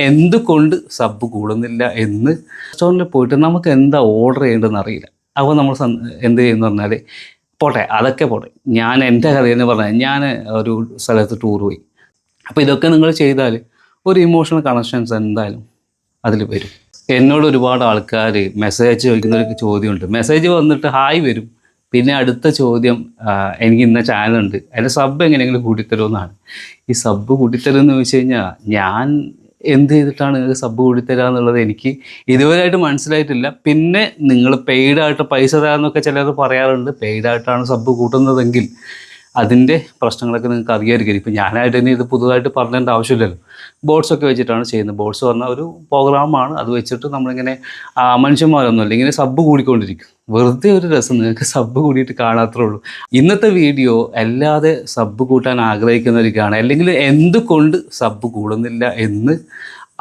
എന്തുകൊണ്ട് സബ് കൂടുന്നില്ല എന്ന് റെസ്റ്റോറൻറ്റിൽ പോയിട്ട് നമുക്ക് എന്താ ഓർഡർ ചെയ്യേണ്ടതെന്ന് അറിയില്ല. അപ്പോൾ നമ്മൾ എന്ത് ചെയ്യുമെന്ന് പറഞ്ഞാൽ പോട്ടെ, അതൊക്കെ പോട്ടെ, ഞാൻ എൻ്റെ കഥയെന്ന് പറഞ്ഞാൽ ഞാൻ ഒരു സ്ഥലത്ത് ടൂർ പോയി. അപ്പോൾ ഇതൊക്കെ നിങ്ങൾ ചെയ്താൽ ഒരു ഇമോഷണൽ കണക്ഷൻസ് എന്തായാലും അതിൽ വരും. എന്നോട് ഒരുപാട് ആൾക്കാർ മെസ്സേജ് ചോദിക്കുന്നൊരു ചോദ്യമുണ്ട്. മെസ്സേജ് വന്നിട്ട് ഹായ് വരും, പിന്നെ അടുത്ത ചോദ്യം എനിക്ക് ഇന്ന ചാനലുണ്ട്, അതിൻ്റെ സബ് എങ്ങനെയെങ്കിലും കൂട്ടിത്തരുമെന്നാണ്. ഈ സബ് കൂട്ടിത്തരുമെന്ന് ചോദിച്ചു കഴിഞ്ഞാൽ ഞാൻ എന്ത് ചെയ്തിട്ടാണ് നിങ്ങൾക്ക് സബ് കൂട്ടിത്തരിക എന്നുള്ളത് എനിക്ക് ഇതുവരെയായിട്ട് മനസ്സിലായിട്ടില്ല. പിന്നെ നിങ്ങൾ പെയ്ഡായിട്ട് പൈസ തരാമെന്നൊക്കെ ചിലർ പറയാറുണ്ട്. പെയ്ഡായിട്ടാണ് സബ് കൂട്ടുന്നതെങ്കിൽ അതിൻ്റെ പ്രശ്നങ്ങളൊക്കെ നിങ്ങൾക്ക് അറിയായിരിക്കും. ഇപ്പം ഞാനായിട്ട് ഇനി ഇത് പുതുതായിട്ട് പറഞ്ഞേണ്ട ആവശ്യമില്ലല്ലോ. ബോർഡ്സൊക്കെ വെച്ചിട്ടാണ് ചെയ്യുന്നത്. ബോർഡ്സ് പറഞ്ഞാൽ ഒരു പ്രോഗ്രാമാണ്. അത് വെച്ചിട്ട് നമ്മളിങ്ങനെ മനുഷ്യന്മാരൊന്നുമല്ല, ഇങ്ങനെ സബ് കൂടിക്കൊണ്ടിരിക്കും. വെറുതെ ഒരു രസം, നിങ്ങൾക്ക് സബ് കൂടിയിട്ട് കാണാത്രേ ഉള്ളൂ. ഇന്നത്തെ വീഡിയോ അല്ലാതെ സബ് കൂട്ടാൻ ആഗ്രഹിക്കുന്നവർക്കാണ്, അല്ലെങ്കിൽ എന്തുകൊണ്ട് സബ് കൂടുന്നില്ല എന്ന്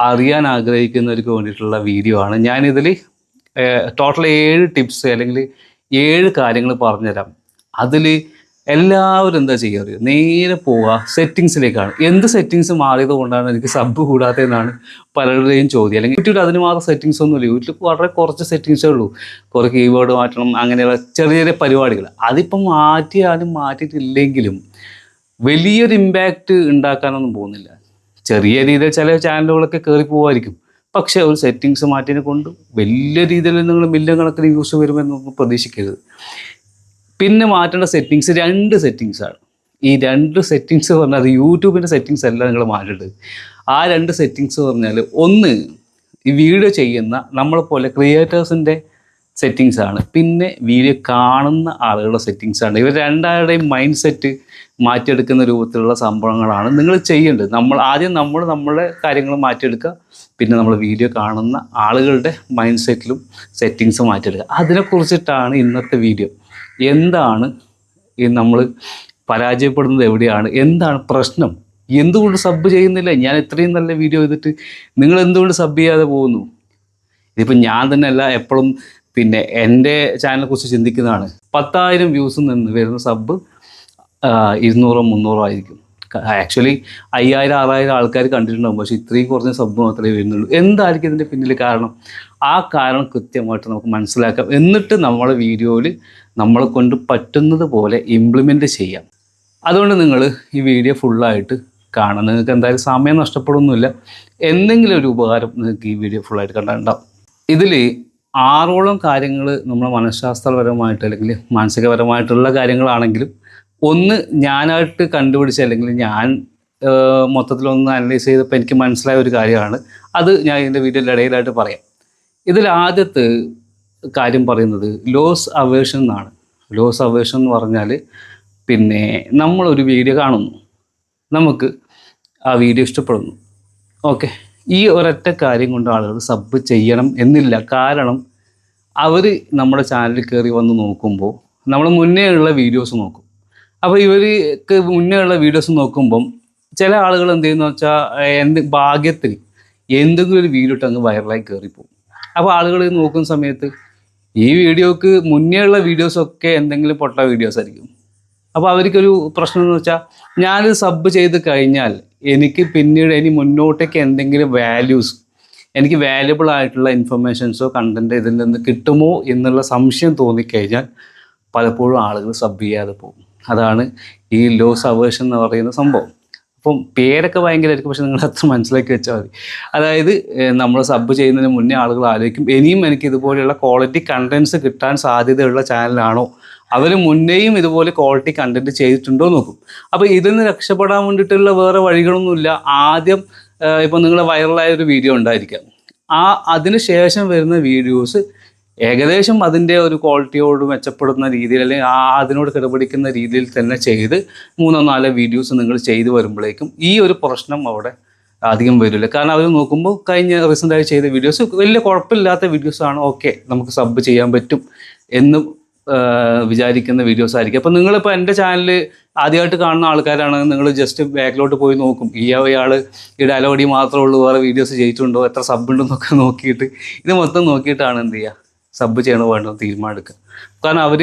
അറിയാൻ ആഗ്രഹിക്കുന്നവർക്ക് വേണ്ടിയിട്ടുള്ള വീഡിയോ ആണ്. ഞാനിതിൽ ടോട്ടൽ 7 ടിപ്സ് അല്ലെങ്കിൽ 7 കാര്യങ്ങൾ പറഞ്ഞുതരാം. അതിൽ എല്ലാവരും എന്താ ചെയ്യാറ്, നേരെ പോവുക സെറ്റിങ്സിലേക്കാണ്. എന്ത് സെറ്റിങ്സ് മാറിയത് കൊണ്ടാണ് എനിക്ക് സബ് കൂടാത്തതെന്നാണ് പലരുടെയും ചോദ്യം. അല്ലെങ്കിൽ യൂട്യൂബിൽ അതിന് മാത്രം സെറ്റിങ്സ് ഒന്നുമില്ല. യൂട്യൂബ് വളരെ കുറച്ച് സെറ്റിങ്സേ ഉള്ളൂ. കുറേ കീബോർഡ് മാറ്റണം, അങ്ങനെയുള്ള ചെറിയ ചെറിയ പരിപാടികൾ. അതിപ്പം മാറ്റിയാലും മാറ്റിയിട്ടില്ലെങ്കിലും വലിയൊരു ഇമ്പാക്റ്റ് ഉണ്ടാക്കാനൊന്നും പോകുന്നില്ല. ചെറിയ രീതിയിൽ ചില ചാനലുകളൊക്കെ കയറി പോകുമായിരിക്കും. പക്ഷേ ഒരു സെറ്റിങ്സ് മാറ്റിയതിനെ കൊണ്ട് വലിയ രീതിയിൽ നിങ്ങൾ മില്യൺ കണക്കിന് വ്യൂസ് വരുമെന്നൊന്നും പ്രതീക്ഷിക്കരുത്. പിന്നെ മാറ്റേണ്ട സെറ്റിങ്സ് 2 സെറ്റിങ്സാണ്. ഈ 2 സെറ്റിങ്സ് പറഞ്ഞാൽ അത് യൂട്യൂബിൻ്റെ സെറ്റിങ്സ് അല്ല നിങ്ങൾ മാറ്റേണ്ടത്. ആ 2 സെറ്റിങ്സ് പറഞ്ഞാൽ, ഒന്ന് ഈ വീഡിയോ ചെയ്യുന്ന നമ്മളെപ്പോലെ ക്രിയേറ്റേഴ്സിൻ്റെ സെറ്റിങ്സാണ്. പിന്നെ വീഡിയോ കാണുന്ന ആളുകളുടെ സെറ്റിങ്സാണ്. ഇവർ രണ്ടാളുടെയും മൈൻഡ് സെറ്റ് മാറ്റിയെടുക്കുന്ന രൂപത്തിലുള്ള സംഭവങ്ങളാണ് നിങ്ങൾ ചെയ്യേണ്ടത്. നമ്മളുടെ കാര്യങ്ങൾ മാറ്റിയെടുക്കുക. പിന്നെ നമ്മൾ വീഡിയോ കാണുന്ന ആളുകളുടെ മൈൻഡ് സെറ്റിലും സെറ്റിങ്സ് മാറ്റിയെടുക്കുക. അതിനെക്കുറിച്ചിട്ടാണ് ഇന്നത്തെ വീഡിയോ. എന്താണ് ഈ നമ്മൾ പരാജയപ്പെടുന്നത്, എവിടെയാണ്, എന്താണ് പ്രശ്നം, എന്തുകൊണ്ട് സബ് ചെയ്യുന്നില്ല, ഞാൻ ഇത്രയും നല്ല വീഡിയോ ചെയ്തിട്ട് നിങ്ങൾ എന്തുകൊണ്ട് സബ് ചെയ്യാതെ പോകുന്നു? ഇതിപ്പോൾ ഞാൻ തന്നെ അല്ല, എപ്പോഴും പിന്നെ എൻ്റെ ചാനലിനെ കുറിച്ച് ചിന്തിക്കുന്നതാണ്. 10,000 വ്യൂസിൽ നിന്ന് വരുന്ന സബ് 200 300 ആയിരിക്കും. ആക്ച്വലി 5000 6000 ആൾക്കാർ കണ്ടിട്ടുണ്ടാകും. പക്ഷേ ഇത്രയും കുറഞ്ഞ സബ് മാത്രമേ വരുന്നുള്ളൂ. എന്തായിരിക്കും ഇതിൻ്റെ പിന്നിൽ കാരണം? ആ കാരണം കൃത്യമായിട്ട് നമുക്ക് മനസ്സിലാക്കാം. എന്നിട്ട് നമ്മുടെ വീഡിയോയിൽ നമ്മളെ കൊണ്ട് പറ്റുന്നത് പോലെ ഇംപ്ലിമെൻറ്റ് ചെയ്യാം. അതുകൊണ്ട് നിങ്ങൾ ഈ വീഡിയോ ഫുള്ളായിട്ട് കാണാം. നിങ്ങൾക്ക് എന്തായാലും സമയം നഷ്ടപ്പെടുന്നില്ല. എന്തെങ്കിലും ഒരു ഉപകാരം നിങ്ങൾക്ക് ഈ വീഡിയോ ഫുള്ളായിട്ട് കണ്ടിട്ടുണ്ടാവും. ഇതിൽ 6ഓളം കാര്യങ്ങൾ നമ്മുടെ മനഃശാസ്ത്രപരമായിട്ട് അല്ലെങ്കിൽ മാനസികപരമായിട്ടുള്ള കാര്യങ്ങളാണെങ്കിലും, ഒന്ന് ഞാനായിട്ട് കണ്ടുപിടിച്ച അല്ലെങ്കിൽ ഞാൻ മൊത്തത്തിലൊന്ന് അനലൈസ് ചെയ്തപ്പോൾ എനിക്ക് മനസ്സിലായ ഒരു കാര്യമാണ്. അത് ഞാൻ ഇതിൻ്റെ വീഡിയോയുടെ ഇടയിലായിട്ട് പറയാം. ഇതിൽ ആദ്യത്തെ കാര്യം പറയുന്നത് ലോസ് അവേർഷൻ എന്നാണ്. ലോസ് അവേർഷൻ എന്ന് പറഞ്ഞാൽ, പിന്നെ നമ്മളൊരു വീഡിയോ കാണുന്നു, നമുക്ക് ആ വീഡിയോ ഇഷ്ടപ്പെടുന്നു, ഓക്കെ, ഈ ഒരൊറ്റ കാര്യം കൊണ്ട് ആളുകൾ സബ് ചെയ്യണം എന്നില്ല. കാരണം അവർ നമ്മുടെ ചാനലിൽ കയറി വന്ന് നോക്കുമ്പോൾ നമ്മൾ മുന്നേ ഉള്ള വീഡിയോസ് നോക്കും. അപ്പോൾ ഇവർക്ക് മുന്നേ ഉള്ള വീഡിയോസ് നോക്കുമ്പം ചില ആളുകൾ എന്ത് ചെയ്യുന്നത് വെച്ചാൽ ഭാഗ്യത്തിൽ എന്തെങ്കിലും ഒരു വീഡിയോ ഇട്ട് അങ്ങ് വൈറലായി കയറിപ്പോകും. അപ്പോൾ ആളുകൾ നോക്കുന്ന സമയത്ത് ഈ വീഡിയോക്ക് മുന്നേ ഉള്ള വീഡിയോസൊക്കെ എന്തെങ്കിലും പൊട്ട വീഡിയോസ് ആയിരിക്കും. അപ്പോൾ അവർക്കൊരു പ്രശ്നം എന്ന് വെച്ചാൽ, ഞാനിത് സബ് ചെയ്ത് കഴിഞ്ഞാൽ എനിക്ക് പിന്നീട് ഇനി മുന്നോട്ടേക്ക് എന്തെങ്കിലും വാല്യൂസ്, എനിക്ക് വാല്യുബിൾ ആയിട്ടുള്ള ഇൻഫർമേഷൻസോ കണ്ടൻറ്റ് ഇതിൽ നിന്ന് കിട്ടുമോ എന്നുള്ള സംശയം തോന്നിക്കഴിഞ്ഞാൽ പലപ്പോഴും ആളുകൾ സബ് ചെയ്യാതെ പോകും. അതാണ് ഈ ലോസ് അവേർഷൻ എന്ന് പറയുന്ന സംഭവം. അപ്പം പേരൊക്കെ ഭയങ്കരമായിരിക്കും, പക്ഷെ നിങ്ങൾ അത്ര മനസ്സിലാക്കി വെച്ചാൽ മതി. അതായത് നമ്മൾ സബ് ചെയ്യുന്നതിന് മുന്നേ ആളുകൾ ആലോചിക്കും, ഇനിയും എനിക്ക് ഇതുപോലെയുള്ള ക്വാളിറ്റി കണ്ടൻറ്റ്സ് കിട്ടാൻ സാധ്യതയുള്ള ചാനലാണോ, അവർ മുന്നേയും ഇതുപോലെ ക്വാളിറ്റി കണ്ടൻറ്റ് ചെയ്തിട്ടുണ്ടോ നോക്കും. അപ്പോൾ ഇതിൽ നിന്ന് രക്ഷപ്പെടാൻ വേണ്ടിയിട്ടുള്ള വേറെ വഴികളൊന്നുമില്ല. ആദ്യം ഇപ്പോൾ നിങ്ങൾ വൈറലായ ഒരു വീഡിയോ ഉണ്ടായിരിക്കാം, അതിന് ശേഷം വരുന്ന വീഡിയോസ് ഏകദേശം അതിൻ്റെ ഒരു ക്വാളിറ്റിയോട് മെച്ചപ്പെടുന്ന രീതിയിൽ, അല്ലെങ്കിൽ അതിനോട് കിടപിടിക്കുന്ന രീതിയിൽ തന്നെ ചെയ്ത് 3-4 വീഡിയോസ് നിങ്ങൾ ചെയ്ത് വരുമ്പോഴേക്കും ഈ ഒരു പ്രശ്നം അവിടെ അധികം വരില്ല. കാരണം അവർ നോക്കുമ്പോൾ കഴിഞ്ഞ റീസെൻ്റായി ചെയ്ത വീഡിയോസ് വലിയ കുഴപ്പമില്ലാത്ത വീഡിയോസാണ്, ഓക്കെ നമുക്ക് സബ് ചെയ്യാൻ പറ്റും എന്ന് വിചാരിക്കുന്ന വീഡിയോസ് ആയിരിക്കും. അപ്പോൾ നിങ്ങളിപ്പോൾ എൻ്റെ ചാനൽ ആദ്യമായിട്ട് കാണുന്ന ആൾക്കാരാണെങ്കിൽ നിങ്ങൾ ജസ്റ്റ് ബാക്കിലോട്ട് പോയി നോക്കും, ഇയാൾ ഈ ഡയലോഗി മാത്രമേ ഉള്ളൂ, വേറെ വീഡിയോസ് ചെയ്തിട്ടുണ്ടോ, എത്ര സബ് ഉണ്ടെന്നൊക്കെ നോക്കിയിട്ട്, ഇത് മൊത്തം നോക്കിയിട്ടാണ് എന്ത് ചെയ്യുക, സബ് ചെയ്യണോ വേണ്ടോ തീരുമാനം എടുക്കുക. കാരണം അവർ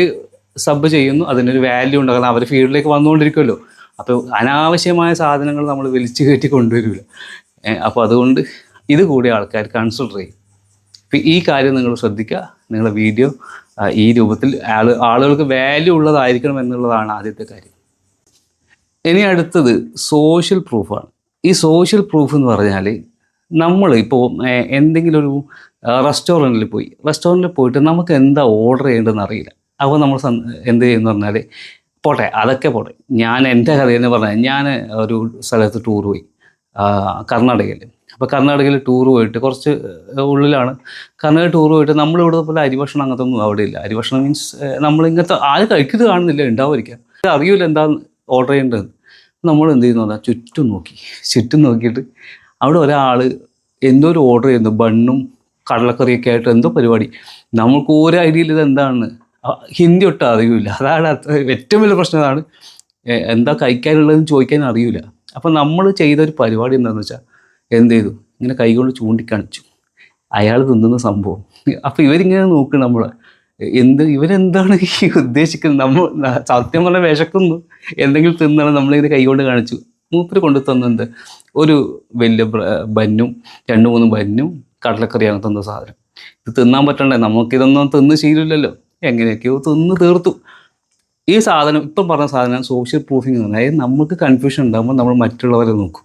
സബ് ചെയ്യുന്നു, അതിനൊരു വാല്യൂ ഉണ്ട്. കാരണം അവർ ഫീൽഡിലേക്ക് വന്നുകൊണ്ടിരിക്കുമല്ലോ. അപ്പോൾ അനാവശ്യമായ സാധനങ്ങൾ നമ്മൾ വലിച്ചു കയറ്റി കൊണ്ടുവരില്ല. അപ്പോൾ അതുകൊണ്ട് ഇത് കൂടി ആൾക്കാർ കൺസിഡർ ചെയ്യും. ഇപ്പം ഈ കാര്യം നിങ്ങൾ ശ്രദ്ധിക്കുക. നിങ്ങളുടെ വീഡിയോ ഈ രൂപത്തിൽ ആളുകൾക്ക് വാല്യൂ ഉള്ളതായിരിക്കണം എന്നുള്ളതാണ് ആദ്യത്തെ കാര്യം. ഇനി അടുത്തത് സോഷ്യൽ പ്രൂഫാണ്. ഈ സോഷ്യൽ പ്രൂഫ് എന്ന് പറഞ്ഞാൽ നമ്മൾ ഇപ്പോൾ എന്തെങ്കിലും ഒരു റെസ്റ്റോറൻറ്റിൽ പോയിട്ട് നമുക്ക് എന്താ ഓർഡർ ചെയ്യേണ്ടതെന്ന് അറിയില്ല. അപ്പോൾ നമ്മൾ എന്ത് ചെയ്യുമെന്ന് പറഞ്ഞാൽ അതൊക്കെ പോട്ടെ, ഞാൻ എൻ്റെ കഥയെന്ന് പറഞ്ഞാൽ ഞാൻ ഒരു സ്ഥലത്ത് ടൂർ പോയി, കർണാടകയിൽ. അപ്പോൾ കർണാടകയിൽ ടൂർ പോയിട്ട് കുറച്ച് ഉള്ളിലാണ്. കർണാടക ടൂർ പോയിട്ട് നമ്മളിവിടെ പോലെ അരിഭക്ഷണം അങ്ങനത്തെ ഒന്നും അവിടെ ഇല്ല. അരിഭക്ഷണം മീൻസ് നമ്മളിങ്ങനത്തെ ആരും കഴിക്കുന്നത് കാണുന്നില്ല, ഉണ്ടാവുമായിരിക്കാം, അറിയില്ല എന്താ ഓർഡർ ചെയ്യേണ്ടത്. നമ്മൾ എന്ത് ചെയ്യുന്നു പറഞ്ഞാൽ ചുറ്റും നോക്കിയിട്ട് അവിടെ ഒരാൾ എന്തോ ഒരു ഓർഡർ ചെയ്യുന്നു, ബണ്ണും കടലക്കറിയൊക്കെ ആയിട്ട് എന്തോ പരിപാടി. നമുക്ക് ഒരു ഐഡിയയിൽ ഇത് എന്താണെന്ന്, ഹിന്ദി ഒട്ടും അറിയില്ല. അതാണ് ഏറ്റവും വലിയ പ്രശ്നം. അതാണ് എന്താ കഴിക്കാനുള്ളതെന്ന് ചോദിക്കാൻ അറിയില്ല. അപ്പം നമ്മൾ ചെയ്തൊരു പരിപാടി എന്താണെന്ന് വെച്ചാൽ എന്ത് ചെയ്തു, ഇങ്ങനെ കൈകൊണ്ട് ചൂണ്ടിക്കാണിച്ചു അയാൾ തിന്നുന്ന സംഭവം. അപ്പോൾ ഇവരിങ്ങനെ നോക്കണം നമ്മളെ, ഇവരെന്താണ് ഈ ഉദ്ദേശിക്കുന്നത്. നമ്മൾ സത്യം പറഞ്ഞാൽ വിശക്കുന്നു, എന്തെങ്കിലും തിന്നണം, നമ്മളിങ്ങനെ കൈകൊണ്ട് കാണിച്ചു. മൂപ്പര് കൊണ്ടു തന്നത് ഒരു വലിയ ബന്നും 2-3 ബന്നും കടലക്കറിയാണ് തന്ന സാധനം. ഇത് തിന്നാൻ പറ്റണ്ടേ, നമുക്കിതൊന്നും തിന്ന് ശീലമില്ലല്ലോ, എങ്ങനെയൊക്കെയോ തിന്ന് തീർത്തു. ഈ സാധനം ഇപ്പം പറഞ്ഞ സാധനം സോഷ്യൽ പ്രൂഫിങ് എന്ന് പറഞ്ഞാൽ, അതായത് നമുക്ക് കൺഫ്യൂഷൻ ഉണ്ടാകുമ്പോൾ നമ്മൾ മറ്റുള്ളവരെ നോക്കും,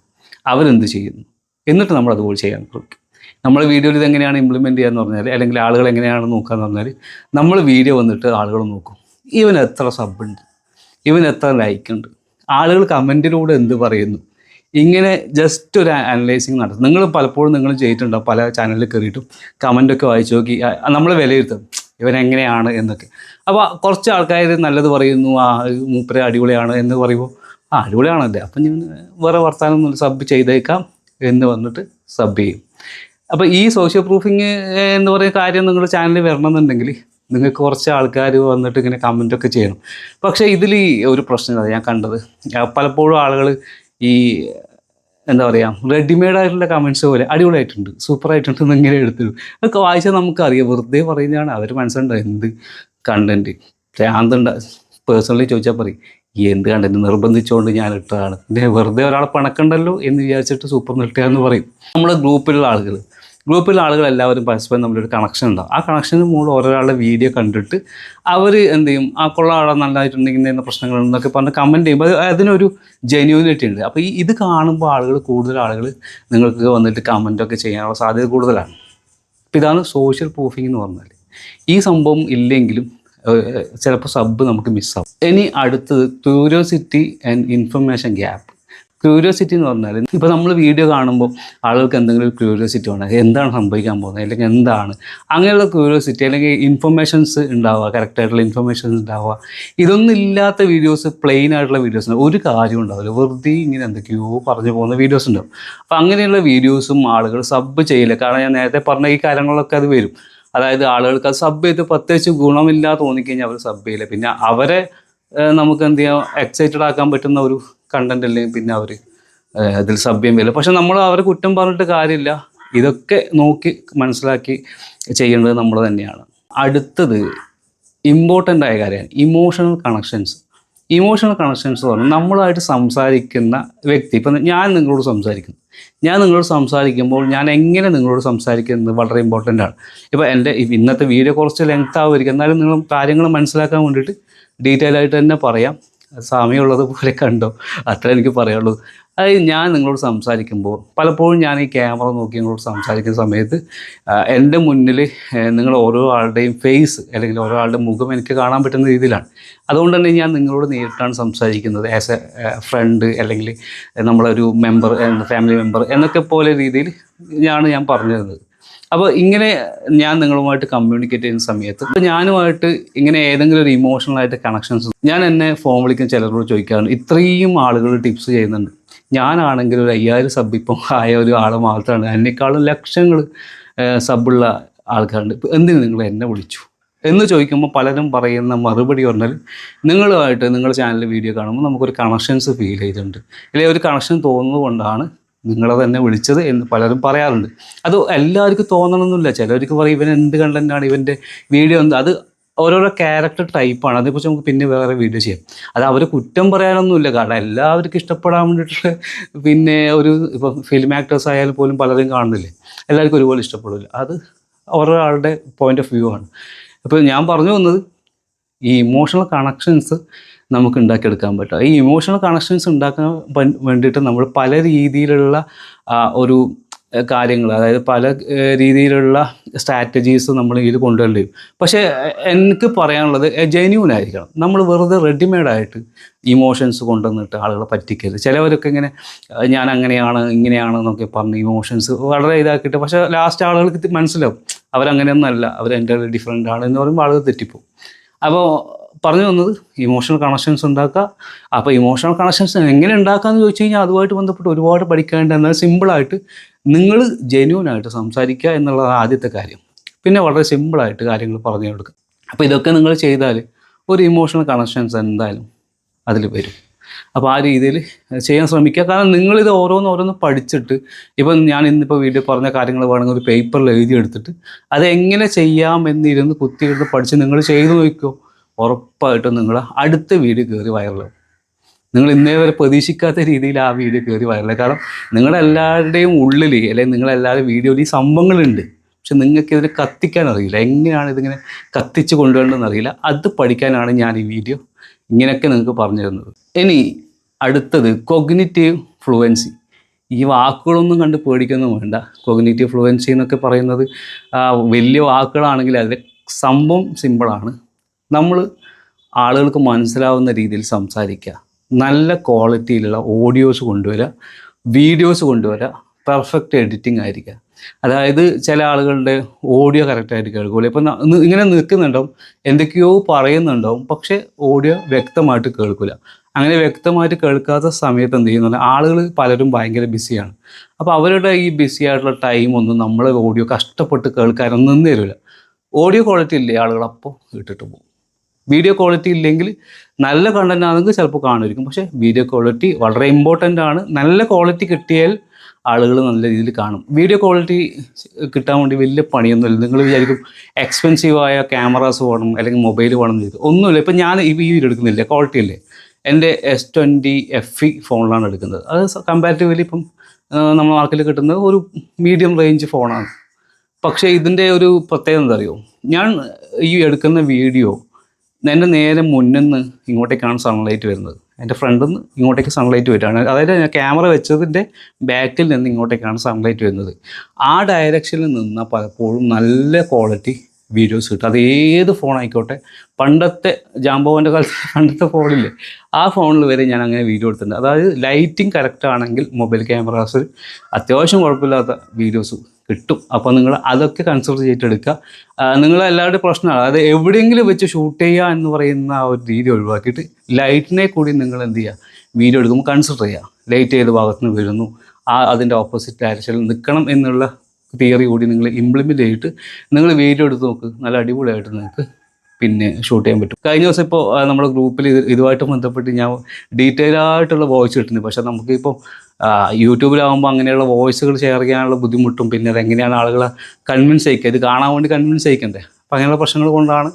അവരെന്ത് ചെയ്യുന്നു, എന്നിട്ട് നമ്മൾ അതുപോലെ ചെയ്യാൻ ശ്രമിക്കും. നമ്മൾ വീഡിയോയിൽ ഇതെങ്ങനെയാണ് ഇംപ്ലിമെൻറ്റ് ചെയ്യാന്ന് പറഞ്ഞാൽ, അല്ലെങ്കിൽ ആളുകൾ എങ്ങനെയാണ് നോക്കാന്ന് പറഞ്ഞാൽ, നമ്മൾ വീഡിയോ വന്നിട്ട് ആളുകൾ നോക്കും, ഇവൻ എത്ര സബുണ്ട്, ഇവൻ എത്ര ലൈക്ക് ഉണ്ട്, ആളുകൾ കമൻറ്റിലൂടെ എന്ത് പറയുന്നു, ഇങ്ങനെ ജസ്റ്റ് ഒരു അനലൈസിങ് നടത്തും. നിങ്ങൾ പലപ്പോഴും നിങ്ങൾ ചെയ്തിട്ടുണ്ടാവും, പല ചാനലിൽ കയറിയിട്ടും കമൻറ്റൊക്കെ വായിച്ച് നോക്കി നമ്മൾ വിലയിരുത്തും ഇവനെങ്ങനെയാണ് എന്നൊക്കെ. അപ്പോൾ കുറച്ച് ആൾക്കാർ നല്ലത് പറയുന്നു, മൂപ്പര് അടിപൊളിയാണ് എന്ന് പറയുമ്പോൾ അടിപൊളിയാണല്ലേ, അപ്പം ഞാൻ വേറെ വർത്താനം സബ് ചെയ്തേക്കാം എന്ന് വന്നിട്ട് സബ് ചെയ്യും. അപ്പോൾ ഈ സോഷ്യൽ പ്രൂഫിങ് എന്ന് പറയുന്ന കാര്യം നിങ്ങളുടെ ചാനലിൽ വരണമെന്നുണ്ടെങ്കിൽ നിങ്ങൾക്ക് കുറച്ച് ആൾക്കാർ വന്നിട്ട് ഇങ്ങനെ കമൻറ്റൊക്കെ ചെയ്യണം. പക്ഷേ ഇതിൽ ഒരു പ്രശ്നമില്ല ഞാൻ കണ്ടത്, പലപ്പോഴും ആളുകൾ ഈ എന്താ പറയുക റെഡിമെയ്ഡ് ആയിട്ടുള്ള കമൻറ്റ്സ് പോലെ അടിപൊളിയായിട്ടുണ്ട്, സൂപ്പറായിട്ടുണ്ട് എന്നിങ്ങനെ എടുത്തിടും. അതൊക്കെ വായിച്ചാൽ നമുക്കറിയാം വെറുതെ പറയുന്നതാണ്. അവർ മനസ്സിലുണ്ടോ എന്ത് കണ്ടൻറ്റ് ഭ്രാന്തുണ്ട. പേഴ്സണലി ചോദിച്ചാൽ പറയും എന്ത് കണ്ടൻറ്റ് നിർബന്ധിച്ചുകൊണ്ട് ഞാൻ ഇട്ടതാണ്, പിന്നെ വെറുതെ ഒരാളെ പണക്കണ്ടല്ലോ എന്ന് വിചാരിച്ചിട്ട് സൂപ്പർ നിട്ടുക എന്ന് പറയും. നമ്മുടെ ഗ്രൂപ്പിലുള്ള ആളുകൾ എല്ലാവരും പരസ്പരം നമ്മളൊരു കണക്ഷൻ ഉണ്ടാവും. ആ കണക്ഷന് മുകളിൽ ഓരോരാളുടെ വീഡിയോ കണ്ടിട്ട് അവർ എന്ത് ചെയ്യും, കൊള്ള ആളെ നല്ലതായിട്ടുണ്ടെങ്കിൽ എന്ന പ്രശ്നങ്ങളുണ്ടെന്നൊക്കെ പറഞ്ഞ് കമൻറ്റ് ചെയ്യുമ്പോൾ അതിനൊരു ജെന്യൂനിറ്റി ഉണ്ട്. അപ്പോൾ ഇത് കാണുമ്പോൾ കൂടുതൽ ആളുകൾ നിങ്ങൾക്ക് വന്നിട്ട് കമൻറ്റൊക്കെ ചെയ്യാനുള്ള സാധ്യത കൂടുതലാണ്. അപ്പോൾ ഇതാണ് സോഷ്യൽ പ്രൂഫിംഗ് എന്ന് പറഞ്ഞാൽ. ഈ സംഭവം ഇല്ലെങ്കിലും ചിലപ്പോൾ സബ് നമുക്ക് മിസ്സാവും. ഇനി അടുത്തത് curiosity and information gap. Curiosity എന്ന് പറഞ്ഞാൽ ഇപ്പോൾ നമ്മൾ വീഡിയോ കാണുമ്പോൾ ആളുകൾക്ക് എന്തെങ്കിലും ഒരു ക്യൂരിയോസിറ്റി ഉണ്ട്, എന്താണ് സംഭവിക്കാൻ പോകുന്നത്, അല്ലെങ്കിൽ എന്താണ് അങ്ങനെയുള്ള ക്യൂരിയോസിറ്റി, അല്ലെങ്കിൽ ഇൻഫർമേഷൻസ് ഉണ്ടാവുക, കറക്റ്റായിട്ടുള്ള ഇൻഫർമേഷൻസ് ഉണ്ടാവുക. ഇതൊന്നും ഇല്ലാത്ത വീഡിയോസ്, പ്ലെയിൻ ആയിട്ടുള്ള വീഡിയോസ് ഒരു കാര്യം ഉണ്ടാവില്ല, വെറുതെ ഇങ്ങനെ എന്തൊക്കെയോ പറഞ്ഞു പോകുന്ന വീഡിയോസ് ഉണ്ടാവും. അപ്പോൾ അങ്ങനെയുള്ള വീഡിയോസും ആളുകൾ സബ് ചെയ്യില്ല. കാരണം ഞാൻ നേരത്തെ പറഞ്ഞ ഈ കാര്യങ്ങളൊക്കെ അത് വരും. അതായത് ആളുകൾക്ക് അത് സബ് ചെയ്ത് പ്രത്യേകിച്ച് ഗുണമില്ല തോന്നിക്കഴിഞ്ഞാൽ അവർ സബ് ചെയ്യില്ല. പിന്നെ അവരെ നമുക്ക് എന്ത് ചെയ്യാം, എക്സൈറ്റഡ് ആക്കാൻ പറ്റുന്ന ഒരു കണ്ടന്റ് അല്ലെങ്കിൽ പിന്നെ അവർ അതിൽ സബ് ചെയ്യാൻ വരില്ല. പക്ഷെ നമ്മൾ അവരെ കുറ്റം പറഞ്ഞിട്ട് കാര്യമില്ല, ഇതൊക്കെ നോക്കി മനസ്സിലാക്കി ചെയ്യേണ്ടത് നമ്മൾ തന്നെയാണ്. അടുത്തത് ഇമ്പോർട്ടൻ്റ് ആയ കാര്യമാണ് ഇമോഷണൽ കണക്ഷൻസ്. ഇമോഷണൽ കണക്ഷൻസ് പറഞ്ഞാൽ നമ്മളായിട്ട് സംസാരിക്കുന്ന വ്യക്തി, ഇപ്പം ഞാൻ നിങ്ങളോട് സംസാരിക്കുമ്പോൾ ഞാൻ എങ്ങനെ നിങ്ങളോട് സംസാരിക്കുന്നത് വളരെ ഇമ്പോർട്ടൻ്റ് ആണ്. ഇപ്പോൾ എൻ്റെ ഇന്നത്തെ വീഡിയോ കുറച്ച് ലെങ്ത് ആവുമായിരിക്കും, എന്നാലും നിങ്ങൾ കാര്യങ്ങൾ മനസ്സിലാക്കാൻ വേണ്ടിയിട്ട് ഡീറ്റെയിൽ ആയിട്ട് തന്നെ പറയാം. സമയമുള്ളത് പോലെ കണ്ടോ, അത്ര എനിക്ക് പറയുള്ളൂ. അതായത് ഞാൻ നിങ്ങളോട് സംസാരിക്കുമ്പോൾ പലപ്പോഴും ഞാൻ ഈ ക്യാമറ നോക്കി നിങ്ങളോട് സംസാരിക്കുന്ന സമയത്ത് എൻ്റെ മുന്നിൽ നിങ്ങൾ ഓരോ ആളുടെയും ഫേസ് അല്ലെങ്കിൽ ഓരോ ആളുടെ മുഖം എനിക്ക് കാണാൻ പറ്റുന്ന രീതിയിലാണ്. അതുകൊണ്ട് തന്നെ ഞാൻ നിങ്ങളോട് നേരിട്ടാണ് സംസാരിക്കുന്നത്, ആസ് എ ഫ്രണ്ട് അല്ലെങ്കിൽ നമ്മളൊരു മെമ്പർ, ഫാമിലി മെമ്പർ എന്നൊക്കെ പോലെ രീതിയിൽ ഞാൻ പറഞ്ഞു തരുന്നത്. അപ്പോൾ ഇങ്ങനെ ഞാൻ നിങ്ങളുമായിട്ട് കമ്മ്യൂണിക്കേറ്റ് ചെയ്യുന്ന സമയത്ത് ഇപ്പോൾ ഞാനുമായിട്ട് ഇങ്ങനെ ഏതെങ്കിലും ഒരു ഇമോഷണലായിട്ട് കണക്ഷൻസ്, ഞാൻ എന്നെ ഫോൺ വിളിക്കുന്ന ചിലരോട് ചോദിക്കാറുണ്ട്, ഇത്രയും ആളുകൾ ടിപ്സ് ചെയ്യുന്നുണ്ട്, ഞാനാണെങ്കിൽ ഒരു 5000 സബ് ഇപ്പം ആയ ഒരു ആൾ മാത്രമാണ്, എന്നെക്കാളും ലക്ഷങ്ങൾ സബുള്ള ആൾക്കാരുണ്ട്, ഇപ്പോൾ എന്തിനു നിങ്ങൾ എന്നെ വിളിച്ചു എന്ന് ചോദിക്കുമ്പോൾ പലരും പറയുന്ന മറുപടി പറഞ്ഞാൽ നിങ്ങളുമായിട്ട് നിങ്ങളുടെ ചാനലിൽ വീഡിയോ കാണുമ്പോൾ നമുക്കൊരു കണക്ഷൻസ് ഫീൽ ചെയ്തിട്ടുണ്ട്, അല്ലെങ്കിൽ ഒരു കണക്ഷൻ തോന്നുന്നത് കൊണ്ടാണ് നിങ്ങളെ തന്നെ വിളിച്ചത് എന്ന് പലരും പറയാറുണ്ട്. അത് എല്ലാവർക്കും തോന്നണമെന്നില്ല. ചിലവർക്ക് പറയും ഇവൻ എന്ത് കണ്ടൻ്റാണ്, ഇവൻ്റെ വീഡിയോ എന്ത്, അത് ഓരോരോ ക്യാരക്ടർ ടൈപ്പാണ്. അതേക്കുറിച്ച് നമുക്ക് പിന്നെ വേറെ വീഡിയോ ചെയ്യാം. അത് അവർ കുറ്റം പറയാനൊന്നുമില്ല, കാരണം എല്ലാവർക്കും ഇഷ്ടപ്പെടാൻ വേണ്ടിയിട്ട് പിന്നെ ഇപ്പം ഫിലിം ആക്ടേഴ്സ് ആയാലും പോലും പലരും കാണുന്നില്ലേ, എല്ലാവർക്കും ഒരുപോലെ ഇഷ്ടപ്പെടില്ല. അത് ഓരോ ആളുടെ പോയിന്റ് ഓഫ് വ്യൂ ആണ്. അപ്പോൾ ഞാൻ പറഞ്ഞു വന്നത്, ഈ ഇമോഷണൽ കണക്ഷൻസ് നമുക്ക് ഉണ്ടാക്കിയെടുക്കാൻ പറ്റും. ഈ ഇമോഷണൽ കണക്ഷൻസ് ഉണ്ടാക്കാൻ വേണ്ടിയിട്ട് നമ്മൾ പല രീതിയിലുള്ള ഒരു കാര്യങ്ങൾ, അതായത് പല രീതിയിലുള്ള സ്ട്രാറ്റജീസ് നമ്മൾ ഇതിൽ കൊണ്ടുവരേണ്ടി വരും. പക്ഷേ എനിക്ക് പറയാനുള്ളത് ജെന്യൂൻ ആയിരിക്കണം. നമ്മൾ വെറുതെ റെഡിമെയ്ഡായിട്ട് ഇമോഷൻസ് കൊണ്ടുവന്നിട്ട് ആളുകളെ പറ്റിക്കരുത്. ചിലവരൊക്കെ ഇങ്ങനെ ഞാൻ അങ്ങനെയാണ് ഇങ്ങനെയാണ് എന്നൊക്കെ പറഞ്ഞ് ഇമോഷൻസ് വളരെ ഇതാക്കിയിട്ട്, പക്ഷേ ലാസ്റ്റ് ആളുകൾക്ക് മനസ്സിലാവും അവരങ്ങനെയൊന്നുമല്ല, അവർ എൻ്റെ ഡിഫറെൻ്റ് ആണ് എന്ന് പറയുമ്പോൾ ആളുകൾ തെറ്റിപ്പോവും. അപ്പോൾ പറഞ്ഞു വന്നത് ഇമോഷണൽ കണക്ഷൻസ് ഉണ്ടാക്കുക. അപ്പോൾ ഇമോഷണൽ കണക്ഷൻസ് എങ്ങനെ ഉണ്ടാക്കാമെന്ന് ചോദിച്ചു കഴിഞ്ഞാൽ അതുമായിട്ട് ബന്ധപ്പെട്ട് ഒരുപാട് പഠിക്കാനുണ്ട്. എന്നാൽ സിമ്പിളായിട്ട് നിങ്ങൾ ജെന്യൂനായിട്ട് സംസാരിക്കുക എന്നുള്ളതാണ് ആദ്യത്തെ കാര്യം. പിന്നെ വളരെ സിമ്പിളായിട്ട് കാര്യങ്ങൾ പറഞ്ഞു കൊടുക്കുക. അപ്പോൾ ഇതൊക്കെ നിങ്ങൾ ചെയ്താൽ ഒരു ഇമോഷണൽ കണക്ഷൻസ് എന്തായാലും അതിൽ വരും. അപ്പോൾ ആ രീതിയിൽ ചെയ്യാൻ ശ്രമിക്കുക. കാരണം നിങ്ങളിത് ഓരോന്ന് പഠിച്ചിട്ട്, ഇപ്പം ഞാൻ ഇന്നിപ്പോൾ വീഡിയോ പറഞ്ഞ കാര്യങ്ങൾ വേണമെങ്കിൽ ഒരു പേപ്പറിൽ എഴുതിയെടുത്തിട്ട് അതെങ്ങനെ ചെയ്യാമെന്നിരുന്ന് കുത്തിയിരുന്ന് പഠിച്ച് നിങ്ങൾ ചെയ്തു നോക്കിക്കോ, ഉറപ്പായിട്ടും നിങ്ങൾ അടുത്ത വീഡിയോ കയറി വൈറലാവും. നിങ്ങൾ ഇന്നേ വരെ പ്രതീക്ഷിക്കാത്ത രീതിയിൽ ആ വീഡിയോ കയറി വൈറലായി. കാരണം നിങ്ങളെല്ലാവരുടെയും ഉള്ളിൽ, അല്ലെങ്കിൽ നിങ്ങളെല്ലാവരും വീഡിയോയിൽ ഈ സംഭവങ്ങളുണ്ട്, പക്ഷെ നിങ്ങൾക്കിതിനെ കത്തിക്കാൻ അറിയില്ല. എങ്ങനെയാണ് ഇതിങ്ങനെ കത്തിച്ച് കൊണ്ടുവരേണ്ടതെന്ന് അറിയില്ല. അത് പഠിക്കാനാണ് ഞാൻ ഈ വീഡിയോ ഇങ്ങനെയൊക്കെ നിങ്ങൾക്ക് പറഞ്ഞു തരുന്നത്. ഇനി അടുത്തത് കോഗ്നിറ്റീവ് ഫ്ലുവൻസി. ഈ വാക്കുകളൊന്നും കണ്ട് പേടിക്കൊന്നും വേണ്ട. കോഗ്നിറ്റീവ് ഫ്ലുവൻസി എന്നൊക്കെ പറയുന്നത് വലിയ വാക്കുകളാണെങ്കിൽ അതിൻ്റെ സംഭവം സിമ്പിളാണ്. നമ്മൾ ആളുകൾക്ക് മനസ്സിലാവുന്ന രീതിയിൽ സംസാരിക്കുക, നല്ല ക്വാളിറ്റിയിലുള്ള ഓഡിയോസ് കൊണ്ടുവരിക, വീഡിയോസ് കൊണ്ടുവരിക, പെർഫെക്റ്റ് എഡിറ്റിംഗ് ആയിരിക്കുക. അതായത് ചില ആളുകളുടെ ഓഡിയോ കറക്റ്റായിട്ട് കേൾക്കില്ല. ഇപ്പം ഇങ്ങനെ നിൽക്കുന്നുണ്ടാവും, എന്തൊക്കെയോ പറയുന്നുണ്ടാവും, പക്ഷേ ഓഡിയോ വ്യക്തമായിട്ട് കേൾക്കില്ല. അങ്ങനെ വ്യക്തമായിട്ട് കേൾക്കാത്ത സമയത്ത് എന്ത് ചെയ്യുന്നുണ്ട്, ആളുകൾ പലരും ഭയങ്കര ബിസിയാണ്. അപ്പോൾ അവരുടെ ഈ ബിസി ആയിട്ടുള്ള ടൈമൊന്നും നമ്മൾ ഓഡിയോ കഷ്ടപ്പെട്ട് കേൾക്കാനൊന്നും തരില്ല. ഓഡിയോ ക്വാളിറ്റി ഇല്ലേ, ആളുകൾ അപ്പോൾ ഇട്ടിട്ട് പോകും. വീഡിയോ ക്വാളിറ്റി ഇല്ലെങ്കിൽ നല്ല കണ്ടന്റ് ആണെങ്കിൽ ചിലപ്പോൾ കാണുമായിരിക്കും, പക്ഷേ വീഡിയോ ക്വാളിറ്റി വളരെ ഇമ്പോർട്ടൻ്റ് ആണ്. നല്ല ക്വാളിറ്റി കിട്ടിയാൽ ആളുകൾ നല്ല രീതിയിൽ കാണും. വീഡിയോ ക്വാളിറ്റി കിട്ടാൻ വേണ്ടി വലിയ പണിയൊന്നുമില്ല. നിങ്ങൾ വിചാരിക്കും എക്സ്പെൻസീവായ ക്യാമറാസ് വേണം അല്ലെങ്കിൽ മൊബൈൽ വേണം എന്ന് ചോദിക്കും. ഒന്നുമില്ല. ഇപ്പം ഞാൻ ഈ വീഡിയോ എടുക്കുന്നില്ലേ, ക്വാളിറ്റി ഇല്ലേ, എൻ്റെ S20 FE ഫോണിലാണ് എടുക്കുന്നത്. അത് കമ്പാരിറ്റീവ്ലി ഇപ്പം നമ്മൾ മാർക്കറ്റിൽ കിട്ടുന്നത് ഒരു മീഡിയം റേഞ്ച് ഫോണാണ്. പക്ഷേ ഇതിൻ്റെ ഒരു പ്രത്യേകത എന്താ അറിയോ, ഞാൻ ഈ എടുക്കുന്ന വീഡിയോ എൻ്റെ നേരെ മുന്നിൽ നിന്ന് ഇങ്ങോട്ടേക്കാണ് സൺലൈറ്റ് വരുന്നത്, എൻ്റെ ഫ്രണ്ടിൽ നിന്ന് ഇങ്ങോട്ടേക്ക് സൺലൈറ്റ് വരികയാണ്. അതായത് ഞാൻ ക്യാമറ വെച്ചതിൻ്റെ ബാക്കിൽ നിന്ന് ഇങ്ങോട്ടേക്കാണ് സൺലൈറ്റ് വരുന്നത്. ആ ഡയറക്ഷനിൽ നിന്നാൽ പലപ്പോഴും നല്ല ക്വാളിറ്റി വീഡിയോസ് കിട്ടും. അത് ഏത് ഫോൺ ആയിക്കോട്ടെ. പണ്ടത്തെ ജാംബോൻ്റെ കാലത്ത് പണ്ടത്തെ ഫോണില്ലേ, ആ ഫോണിൽ വരെ ഞാൻ അങ്ങനെ വീഡിയോ എടുത്തിട്ടുണ്ട്. അതായത് ലൈറ്റിംഗ് കറക്റ്റ് ആണെങ്കിൽ മൊബൈൽ ക്യാമറാസ് അത്യാവശ്യം കുഴപ്പമില്ലാത്ത വീഡിയോസ് കിട്ടും. അപ്പോൾ നിങ്ങൾ അതൊക്കെ കൺസിഡർ ചെയ്തിട്ടെടുക്കുക. നിങ്ങളെല്ലാവരുടെയും പ്രശ്നമാണ്, അതായത് എവിടെയെങ്കിലും വെച്ച് ഷൂട്ട് ചെയ്യുക എന്ന് പറയുന്ന ആ ഒരു രീതി ഒഴിവാക്കിയിട്ട് ലൈറ്റിനെ കൂടി നിങ്ങൾ എന്ത് ചെയ്യുക, വീഡിയോ എടുക്കുമ്പോൾ കൺസിഡർ ചെയ്യുക. ലൈറ്റ് ഏത് ഭാഗത്തുനിന്ന് വരുന്നു, അതിൻ്റെ ഓപ്പോസിറ്റ് ഡയറക്ഷനിൽ നിൽക്കണം എന്നുള്ള തിയറി കൂടി നിങ്ങൾ ഇംപ്ലിമെൻ്റ് ചെയ്തിട്ട് നിങ്ങൾ വീഡിയോ എടുത്ത് നോക്ക്. നല്ല അടിപൊളിയായിട്ട് നിങ്ങൾക്ക് പിന്നെ ഷൂട്ട് ചെയ്യാൻ പറ്റും. കഴിഞ്ഞ ദിവസം ഇപ്പോൾ നമ്മുടെ ഗ്രൂപ്പിൽ ഇതുമായിട്ട് ബന്ധപ്പെട്ട് ഞാൻ ഡീറ്റെയിൽ ആയിട്ടുള്ള വോയിസ് കിട്ടുന്നത്. പക്ഷേ നമുക്കിപ്പോൾ യൂട്യൂബിലാകുമ്പോൾ അങ്ങനെയുള്ള വോയിസുകൾ ഷെയർ ചെയ്യാനുള്ള ബുദ്ധിമുട്ടും, പിന്നെ അതെങ്ങനെയാണ് ആളുകളെ കൺവിൻസ് ചെയ്യിക്കുക, ഇത് കാണാൻ വേണ്ടി കൺവിൻസ് ചെയ്യിക്കണ്ടേ. അപ്പോൾ അങ്ങനെയുള്ള പ്രശ്നങ്ങൾ കൊണ്ടാണ്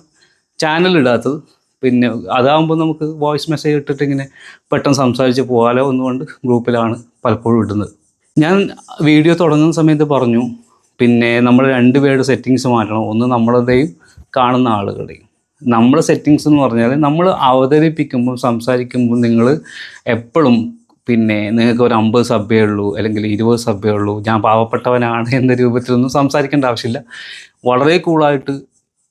ചാനൽ ഇടാത്തത്. പിന്നെ അതാകുമ്പോൾ നമുക്ക് വോയിസ് മെസ്സേജ് ഇട്ടിട്ട് ഇങ്ങനെ പെട്ടെന്ന് സംസാരിച്ച് പോകാലോ എന്നുകൊണ്ട് ഗ്രൂപ്പിലാണ് പലപ്പോഴും ഇടുന്നത്. ഞാൻ വീഡിയോ തുടങ്ങുന്ന സമയത്ത് പറഞ്ഞു, പിന്നെ നമ്മൾ രണ്ടുപേരുടെ സെറ്റിങ്സ് മാറ്റണം. ഒന്ന് നമ്മളുടെയും കാണുന്ന ആളുകളുടെയും. നമ്മുടെ സെറ്റിങ്സ് എന്ന് പറഞ്ഞാൽ നമ്മൾ അവതരിപ്പിക്കുമ്പോൾ സംസാരിക്കുമ്പോൾ നിങ്ങൾ എപ്പോഴും പിന്നെ നിങ്ങൾക്ക് ഒരു 50 സബ്ബേ ഉള്ളൂ അല്ലെങ്കിൽ 20 സബ്ബേ ഉള്ളൂ, ഞാൻ പാവപ്പെട്ടവനാണ് എന്ന രൂപത്തിലൊന്നും സംസാരിക്കേണ്ട ആവശ്യമില്ല. വളരെ കൂളായിട്ട്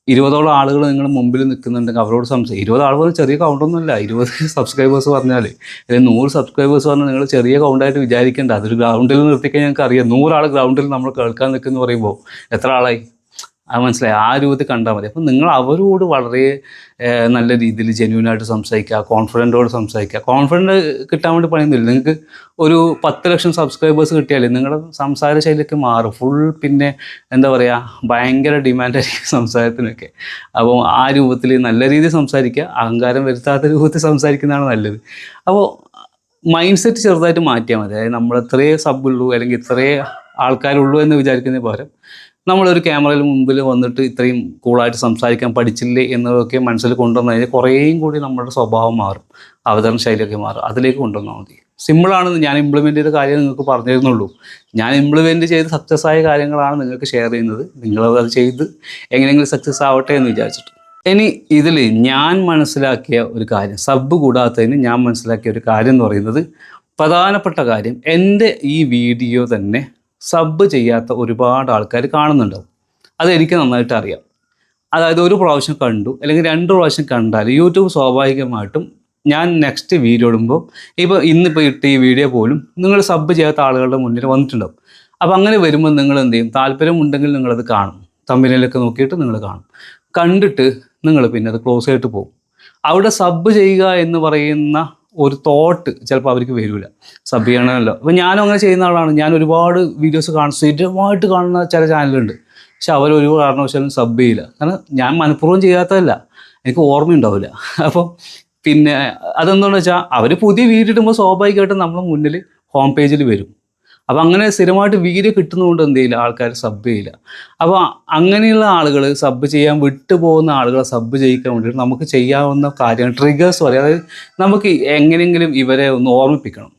20ഓളം ആളുകൾ നിങ്ങൾ മുമ്പിൽ നിൽക്കുന്നുണ്ടെങ്കിൽ അവരോട് 20 ആളുകൾ ചെറിയ കൗണ്ടൊന്നുമില്ല. 20 സബ്സ്ക്രൈബേഴ്സ് പറഞ്ഞാൽ അല്ലെങ്കിൽ 100 സബ്സ്ക്രൈബേഴ്സ് പറഞ്ഞാൽ നിങ്ങൾ ചെറിയ കൗണ്ടായിട്ട് വിചാരിക്കേണ്ട. അതൊരു ഗ്രൗണ്ടിൽ നിർത്തിക്കഴിഞ്ഞാൽ ഞങ്ങൾക്ക് അറിയാം. 100 ആൾ ഗ്രൗണ്ടിൽ നമ്മൾ കേൾക്കാൻ നിൽക്കുന്നു പറയുമ്പോൾ എത്ര ആളായി, അത് മനസ്സിലായി. ആ രൂപത്തിൽ കണ്ടാൽ മതി. അപ്പം നിങ്ങൾ അവരോട് വളരെ നല്ല രീതിയിൽ ജെന്യൂനായിട്ട് സംസാരിക്കുക, കോൺഫിഡൻറ്റോട് സംസാരിക്കുക. കോൺഫിഡൻറ്റ് കിട്ടാൻ വേണ്ടി പണിയൊന്നുമില്ല. നിങ്ങൾക്ക് ഒരു 10 ലക്ഷം സബ്സ്ക്രൈബേഴ്സ് കിട്ടിയാൽ നിങ്ങളുടെ സംസാര ശൈലിയൊക്കെ മാറും. ഫുൾ പിന്നെ എന്താ പറയുക, ഭയങ്കര ഡിമാൻഡായിരിക്കും സംസാരത്തിനൊക്കെ. അപ്പോൾ ആ രൂപത്തിൽ നല്ല രീതിയിൽ സംസാരിക്കുക, അഹങ്കാരം വരുത്താത്ത രൂപത്തിൽ സംസാരിക്കുന്നതാണ് നല്ലത്. അപ്പോൾ മൈൻഡ് സെറ്റ് ചെറുതായിട്ട് മാറ്റിയാൽ മതി. അതായത് നമ്മൾ ഇത്രയേ സബ്ബുള്ളൂ അല്ലെങ്കിൽ ഇത്രയേ ആൾക്കാരുള്ളൂ എന്ന് വിചാരിക്കുന്നതിന് പകരം നമ്മളൊരു ക്യാമറയിൽ മുമ്പിൽ വന്നിട്ട് ഇത്രയും കൂളായിട്ട് സംസാരിക്കാൻ പഠിച്ചില്ലേ എന്നതൊക്കെ മനസ്സിൽ കൊണ്ടുവന്നു കഴിഞ്ഞാൽ കുറേയും കൂടി നമ്മുടെ സ്വഭാവം മാറും, അവതരണ ശൈലിയൊക്കെ മാറും. അതിലേക്ക് കൊണ്ടുവന്നാൽ മതി. സിമ്പിളാണ്. ഞാൻ ഇംപ്ലിമെൻ്റ് ചെയ്ത കാര്യം നിങ്ങൾക്ക് പറഞ്ഞു തരുന്നുള്ളൂ. ഞാൻ ഇംപ്ലിമെൻ്റ് ചെയ്ത് സക്സസ് ആയ കാര്യങ്ങളാണ് നിങ്ങൾക്ക് ഷെയർ ചെയ്യുന്നത്. നിങ്ങളത് ചെയ്ത് എങ്ങനെയെങ്കിലും സക്സസ് ആവട്ടെ എന്ന് വിചാരിച്ചിട്ട്. ഇനി ഇതിൽ ഞാൻ മനസ്സിലാക്കിയ ഒരു കാര്യം, സബ് കൂടാത്തതിന് ഞാൻ മനസ്സിലാക്കിയ ഒരു കാര്യം എന്ന് പറയുന്നത്, പ്രധാനപ്പെട്ട കാര്യം, എൻ്റെ ഈ വീഡിയോ തന്നെ സബ് ചെയ്യാത്ത ഒരുപാട് ആൾക്കാർ കാണുന്നുണ്ടാവും. അതെനിക്ക് നന്നായിട്ട് അറിയാം. അതായത് ഒരു പ്രാവശ്യം കണ്ടു അല്ലെങ്കിൽ 2 പ്രാവശ്യം കണ്ടാൽ യൂട്യൂബ് സ്വാഭാവികമായിട്ടും ഞാൻ നെക്സ്റ്റ് വീഡിയോ ഇടുമ്പോൾ, ഇപ്പോൾ ഇന്നിപ്പോൾ ഇട്ട ഈ വീഡിയോ പോലും നിങ്ങൾ സബ് ചെയ്യാത്ത ആളുകളുടെ മുന്നിൽ വന്നിട്ടുണ്ടാവും. അപ്പോൾ അങ്ങനെ വരുമ്പോൾ നിങ്ങൾ എന്ത് ചെയ്യും, താല്പര്യമുണ്ടെങ്കിൽ നിങ്ങളത് കാണും, തമ്മിലൊക്കെ നോക്കിയിട്ട് നിങ്ങൾ കാണും. കണ്ടിട്ട് നിങ്ങൾ പിന്നെ അത് ക്ലോസ് ആയിട്ട് പോകും. അവിടെ സബ് ചെയ്യുക എന്ന് പറയുന്ന ഒരു തോട്ട് ചിലപ്പോൾ അവർക്ക് വരില്ല, സബ് ചെയ്യണമല്ലോ. അപ്പോൾ ഞാനും അങ്ങനെ ചെയ്യുന്ന ആളാണ്. ഞാൻ ഒരുപാട് വീഡിയോസ് സ്ഥിരമായിട്ട് കാണുന്ന ചില ചാനലുണ്ട്, പക്ഷെ അവരൊരു കാരണവശാലും സബ് ചെയ്യില്ല. കാരണം ഞാൻ മനഃപൂർവ്വം ചെയ്യാത്തതല്ല, എനിക്ക് ഓർമ്മയുണ്ടാവില്ല. അപ്പോൾ പിന്നെ അതെന്താണെന്ന് വെച്ചാൽ അവർ പുതിയ വീഡിയോ ഇടുമ്പോൾ സ്വാഭാവികമായിട്ടും നമ്മുടെ മുന്നിൽ ഹോം പേജിൽ വരും. അപ്പോൾ അങ്ങനെ സ്ഥിരമായിട്ട് വീഡിയോ കിട്ടുന്നതുകൊണ്ട് എന്ത് ചെയ്യില്ല, ആൾക്കാർ സബ് ചെയ്യില്ല. അപ്പോൾ അങ്ങനെയുള്ള ആളുകൾ, സബ് ചെയ്യാൻ വിട്ടുപോകുന്ന ആളുകളെ സബ് ചെയ്യിക്കാൻ വേണ്ടിയിട്ട് നമുക്ക് ചെയ്യാവുന്ന കാര്യങ്ങൾ, ട്രിഗേഴ്സ് പറയും. അതായത് നമുക്ക് എങ്ങനെയെങ്കിലും ഇവരെ ഒന്ന് ഓർമ്മിപ്പിക്കണം,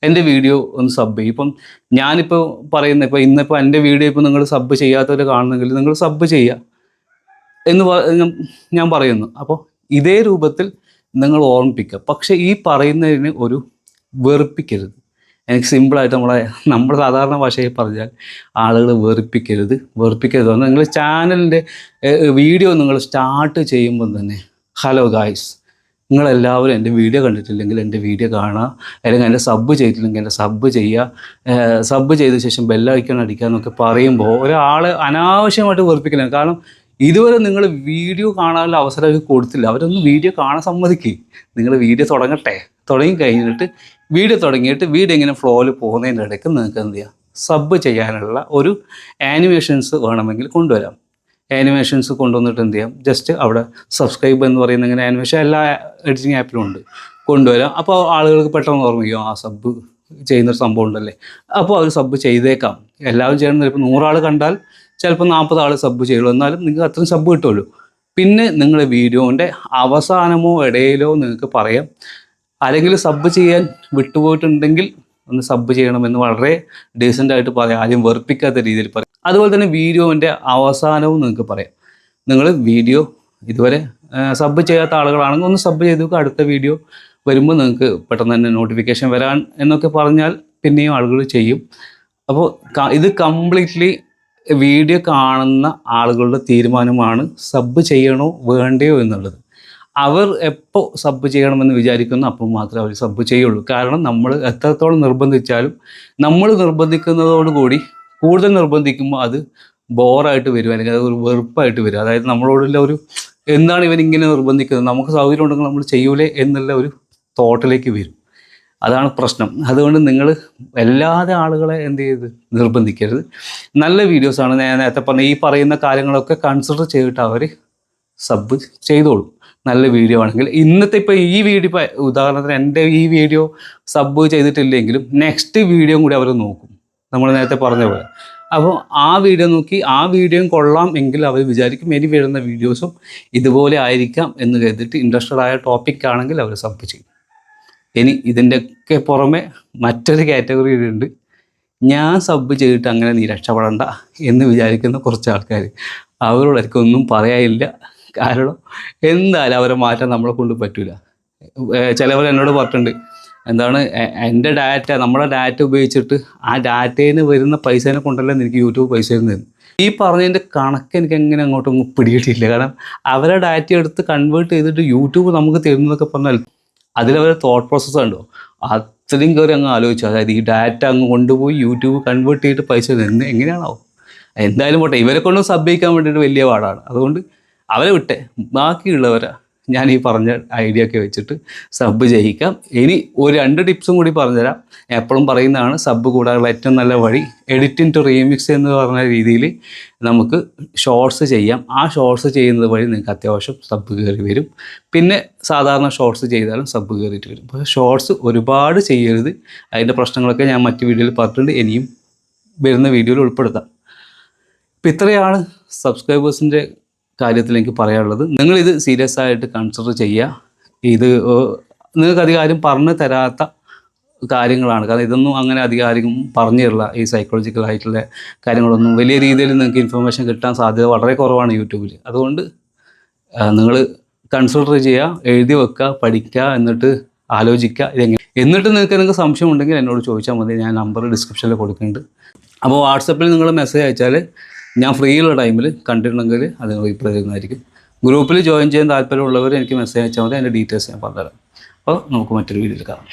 എൻ്റെ വീഡിയോ ഒന്ന് സബ് ചെയ്യും. ഇപ്പം ഞാനിപ്പോൾ പറയുന്ന, ഇന്നിപ്പോൾ എൻ്റെ വീഡിയോ ഇപ്പോൾ നിങ്ങൾ സബ് ചെയ്യാത്തവർ കാണുന്നെങ്കിൽ നിങ്ങൾ സബ് ചെയ്യുക എന്ന് ഞാൻ പറയുന്നു. അപ്പോൾ ഇതേ രൂപത്തിൽ നിങ്ങൾ ഓർമ്മിപ്പിക്കുക. പക്ഷേ ഈ പറയുന്നതിന് ഒരു വെറുപ്പിക്കരുത്. എനിക്ക് സിമ്പിളായിട്ട് നമ്മുടെ സാധാരണ ഭാഷയിൽ പറഞ്ഞാൽ ആളുകൾ വെറുപ്പിക്കരുത് പറഞ്ഞാൽ, നിങ്ങൾ ചാനലിൻ്റെ വീഡിയോ നിങ്ങൾ സ്റ്റാർട്ട് ചെയ്യുമ്പോൾ തന്നെ, ഹലോ ഗായ്സ്, നിങ്ങളെല്ലാവരും എൻ്റെ വീഡിയോ കണ്ടിട്ടില്ലെങ്കിൽ എൻ്റെ വീഡിയോ കാണുക, അല്ലെങ്കിൽ എൻ്റെ സബ് ചെയ്തിട്ടില്ലെങ്കിൽ എൻ്റെ സബ് ചെയ്യുക, സബ് ചെയ്ത ശേഷം ബെല്ലൈക്കൺ അടിക്കുക എന്നൊക്കെ പറയുമ്പോൾ ഒരാളെ അനാവശ്യമായിട്ട് വെറുപ്പിക്കില്ല. കാരണം ഇതുവരെ നിങ്ങൾ വീഡിയോ കാണാനുള്ള അവസരം അവർ കൊടുത്തില്ല. അവരൊന്നും വീഡിയോ കാണാൻ സമ്മതിക്കുക. നിങ്ങൾ വീഡിയോ തുടങ്ങി കഴിഞ്ഞിട്ട് വീഡിയോ ഇങ്ങനെ ഫ്ലോയിൽ പോകുന്നതിൻ്റെ ഇടയ്ക്ക് നിങ്ങൾക്ക് എന്ത് ചെയ്യുക, സബ് ചെയ്യാനുള്ള ഒരു ആനിമേഷൻസ് വേണമെങ്കിൽ കൊണ്ടുവരാം. ആനിമേഷൻസ് കൊണ്ടുവന്നിട്ട് എന്ത് ചെയ്യാം, ജസ്റ്റ് അവിടെ സബ്സ്ക്രൈബ് എന്ന് പറയുന്ന ഇങ്ങനെ ആനിമേഷൻ എല്ലാ എഡിറ്റിംഗ് ആപ്പിലും ഉണ്ട്, കൊണ്ടുവരാം. അപ്പോൾ ആളുകൾക്ക് പെട്ടെന്ന് ഓർമ്മിക്കും, ആ സബ് ചെയ്യുന്നൊരു സംഭവം ഉണ്ടല്ലേ, അപ്പോൾ അവർ സബ് ചെയ്തേക്കാം. എല്ലാവരും ചെയ്യണമെന്നില്ല. ഇപ്പോൾ 100 ആൾ കണ്ടാൽ ചിലപ്പോൾ 40 ആൾ സബ് ചെയ്യുള്ളൂ, എന്നാലും നിങ്ങൾക്ക് അത്രയും സബ് കിട്ടുമല്ലോ. പിന്നെ നിങ്ങൾ വീഡിയോൻ്റെ അവസാനമോ ഇടയിലോ നിങ്ങൾക്ക് പറയാം, ആരെങ്കിലും സബ് ചെയ്യാൻ വിട്ടുപോയിട്ടുണ്ടെങ്കിൽ ഒന്ന് സബ് ചെയ്യണമെന്ന് വളരെ ഡീസൻ്റായിട്ട് പറയാം, ആദ്യം വെറുപ്പിക്കാത്ത രീതിയിൽ പറയാം. അതുപോലെ തന്നെ വീഡിയോൻ്റെ അവസാനവും നിങ്ങൾക്ക് പറയാം. നിങ്ങൾ വീഡിയോ ഇതുവരെ സബ് ചെയ്യാത്ത ആളുകളാണെങ്കിൽ ഒന്ന് സബ് ചെയ്ത് നോക്കുക, അടുത്ത വീഡിയോ വരുമ്പോൾ നിങ്ങൾക്ക് പെട്ടെന്ന് തന്നെ നോട്ടിഫിക്കേഷൻ വരാൻ എന്നൊക്കെ പറഞ്ഞാൽ പിന്നെയും ആളുകൾ ചെയ്യും. അപ്പോൾ ഇത് കംപ്ലീറ്റ്ലി വീഡിയോ കാണുന്ന ആളുകളുടെ തീരുമാനമാണ്, സബ് ചെയ്യണോ വേണ്ടയോ എന്നുള്ളത്. അവർ എപ്പോൾ സബ് ചെയ്യണമെന്ന് വിചാരിക്കുന്നു അപ്പോൾ മാത്രമേ അവർ സബ് ചെയ്യുള്ളൂ. കാരണം നമ്മൾ എത്രത്തോളം നിർബന്ധിച്ചാലും, നമ്മൾ നിർബന്ധിക്കുന്നതോടുകൂടി കൂടുതൽ നിർബന്ധിക്കുമ്പോൾ അത് ബോറായിട്ട് വരും, അല്ലെങ്കിൽ അത് ഒരു വെറുപ്പായിട്ട് വരും. അതായത് നമ്മളോടുള്ള ഒരു, എന്താണ് ഇവൻ ഇങ്ങനെ നിർബന്ധിക്കുന്നത്, നമുക്ക് സൗകര്യം ഉണ്ടെങ്കിൽ നമ്മൾ ചെയ്യൂലേ എന്നുള്ള ഒരു തോട്ടിലേക്ക് വരും. അതാണ് പ്രശ്നം. അതുകൊണ്ട് നിങ്ങൾ വല്ലാതെ ആളുകളെ എന്ത് ചെയ്ത് നിർബന്ധിക്കരുത്. നല്ല വീഡിയോസാണ്, ഞാൻ നേരത്തെ പറഞ്ഞ ഈ പറയുന്ന കാര്യങ്ങളൊക്കെ കൺസിഡർ ചെയ്തിട്ട് അവർ സബ് ചെയ്തോളും. നല്ല വീഡിയോ ആണെങ്കിൽ. ഇന്നത്തെ ഇപ്പോൾ ഈ വീഡിയോ, ഇപ്പോൾ ഉദാഹരണത്തിന് എൻ്റെ ഈ വീഡിയോ സബ് ചെയ്തിട്ടില്ലെങ്കിലും നെക്സ്റ്റ് വീഡിയോയും കൂടി അവർ നോക്കും, നമ്മൾ നേരത്തെ പറഞ്ഞ പോലെ. അപ്പോൾ ആ വീഡിയോ നോക്കി ആ വീഡിയോയും കൊള്ളാം എങ്കിൽ അവർ വിചാരിക്കും ഇനി വരുന്ന വീഡിയോസും ഇതുപോലെ ആയിരിക്കാം എന്ന് കരുതിയിട്ട് ഇൻട്രസ്റ്റഡ് ആയ ടോപ്പിക് ആണെങ്കിൽ അവർ സബ് ചെയ്യും. ഇനി ഇതിൻ്റെയൊക്കെ പുറമെ മറ്റൊരു കാറ്റഗറി ഉണ്ട്, ഞാൻ സബ് ചെയ്തിട്ട് അങ്ങനെ നീ രക്ഷപ്പെടണ്ട എന്ന് വിചാരിക്കുന്ന കുറച്ച് ആൾക്കാർ. അവരോട് എനിക്കൊന്നും പറയാനില്ല. കാരണം എന്തായാലും അവരെ മാറ്റാൻ നമ്മളെ കൊണ്ട് പറ്റില്ല. ചിലവർ എന്നോട് പറഞ്ഞിട്ടുണ്ട്, എന്താണ് എൻ്റെ ഡാറ്റ, നമ്മുടെ ഡാറ്റ ഉപയോഗിച്ചിട്ട് ആ ഡാറ്റയിൽ നിന്ന് വരുന്ന പൈസേനെ കൊണ്ടല്ല എനിക്ക് യൂട്യൂബ് പൈസ തരുന്നത്. ഈ പറഞ്ഞതിൻ്റെ കണക്ക് എനിക്ക് എങ്ങനെ അങ്ങോട്ടും പിടികിട്ടിയില്ല. കാരണം അവരെ ഡാറ്റ എടുത്ത് കൺവേർട്ട് ചെയ്തിട്ട് യൂട്യൂബ് നമുക്ക് തരുന്നതൊക്കെ പറഞ്ഞാൽ അതിലവരെ തോട്ട് പ്രോസസ്സ് ഉണ്ടോ, അത്രയും കയറി അങ്ങ് ആലോചിച്ചു. അതായത് ഈ ഡാറ്റ അങ്ങ് കൊണ്ടുപോയി യൂട്യൂബ് കൺവേർട്ട് ചെയ്തിട്ട് പൈസ തരുന്നത് എങ്ങനെയാണോ? എന്തായാലും പോട്ടെ, ഇവരെ കൊണ്ട് സബ് ചെയ്യിക്കാൻ വേണ്ടിയിട്ട് വലിയ പാടാണ്. അതുകൊണ്ട് അവരെ വിട്ടെ, ബാക്കിയുള്ളവരെ ഞാൻ ഈ പറഞ്ഞ ഐഡിയ ഒക്കെ വെച്ചിട്ട് സബ് ചെയ്യിക്കാം. ഇനി ഒരു 2 ടിപ്സും കൂടി പറഞ്ഞുതരാം. എപ്പോഴും പറയുന്നതാണ്, സബ് കൂടാനുള്ള ഏറ്റവും നല്ല വഴി എഡിറ്റിംഗ് ടു റീമിക്സ് എന്ന് പറഞ്ഞ രീതിയിൽ നമുക്ക് ഷോർട്സ് ചെയ്യാം. ആ ഷോർട്സ് ചെയ്യുന്നത് വഴി നിങ്ങൾക്ക് അത്യാവശ്യം സബ് കയറി വരും. പിന്നെ സാധാരണ ഷോർട്സ് ചെയ്താലും സബ് കയറിയിട്ട് വരും. പക്ഷേ ഷോർട്സ് ഒരുപാട് ചെയ്യരുത്. അതിൻ്റെ പ്രശ്നങ്ങളൊക്കെ ഞാൻ മറ്റു വീഡിയോയിൽ പറഞ്ഞിട്ടുണ്ട്. ഇനിയും വരുന്ന വീഡിയോയിൽ ഉൾപ്പെടുത്താം. ഇപ്പം ഇത്രയാണ് സബ്സ്ക്രൈബേഴ്സിൻ്റെ കാര്യത്തിൽ എനിക്ക് പറയാനുള്ളത്. നിങ്ങളിത് സീരിയസ് ആയിട്ട് കൺസിഡർ ചെയ്യുക. ഇത് നിങ്ങൾക്ക് അധികം ആരും പറഞ്ഞു തരാത്ത കാര്യങ്ങളാണ്. കാരണം ഇതൊന്നും അങ്ങനെ അധികം പറഞ്ഞു തരില്ല. ഈ സൈക്കോളജിക്കലായിട്ടുള്ള കാര്യങ്ങളൊന്നും വലിയ രീതിയിൽ നിങ്ങൾക്ക് ഇൻഫർമേഷൻ കിട്ടാൻ സാധ്യത വളരെ കുറവാണ് യൂട്യൂബിൽ. അതുകൊണ്ട് നിങ്ങൾ കൺസിഡർ ചെയ്യുക, എഴുതി വെക്കുക, പഠിക്കുക, എന്നിട്ട് ആലോചിക്കുക ഇതെങ്ങനെ. എന്നിട്ട് നിങ്ങൾക്ക് സംശയം ഉണ്ടെങ്കിൽ എന്നോട് ചോദിച്ചാൽ മതി. ഞാൻ നമ്പർ ഡിസ്ക്രിപ്ഷനിൽ കൊടുക്കുന്നുണ്ട്. അപ്പോൾ വാട്സപ്പിൽ നിങ്ങൾ മെസ്സേജ് അയച്ചാൽ ഞാൻ ഫ്രീ ഉള്ള ടൈമിൽ കണ്ടിട്ടുണ്ടെങ്കിൽ അതിന് റീപ്ലൈ തരുന്നതായിരിക്കും. ഗ്രൂപ്പിൽ ജോയിൻ ചെയ്യാൻ താല്പര്യമുള്ളവർ എനിക്ക് മെസ്സേജ് അയച്ചാൽ മതി. അതിൻ്റെ ഡീറ്റെയിൽസ് ഞാൻ പറഞ്ഞുതരാം. അപ്പോൾ നമുക്ക് മറ്റൊരു വീഡിയോയിൽ കാണാം.